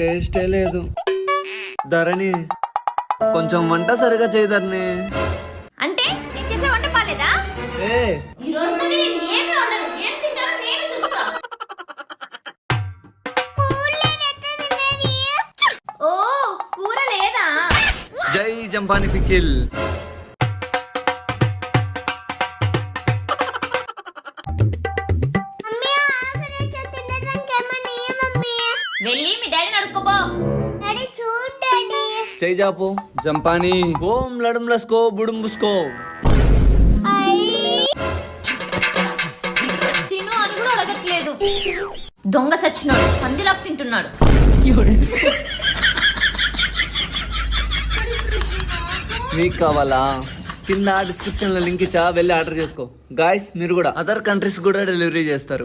టేస్టే లేదు. ధరణి కొంచెం వంట సరిగా చేయదర్ని. అంటే నేను చేసే వంట బాలేదా? ఏ ఈ రోజు నుండి నేను ఏమీ వండను. ఏం తింటారో నేను చూస్తా. ఓ కూర లేదా? జై జంపాని పికిల్. వెళ్ళి మీ డాడీని అడుక్కోపో. జై జాపు జంపాని. ఓం లడుం లస్కో బుడుం బుస్కో. తిను అని కూడా అడగట్లేదు. దొంగ సచ్చినోడు పందిలాకు తింటున్నాడు. మీకు కావాలా? కింద డిస్క్రిప్షన్ లో లింక్ ఇచ్చా, వెళ్ళి ఆర్డర్ చేసుకో. గాయస్ మీరు కూడా అదర్ కంట్రీస్ కూడా డెలివరీ చేస్తారు.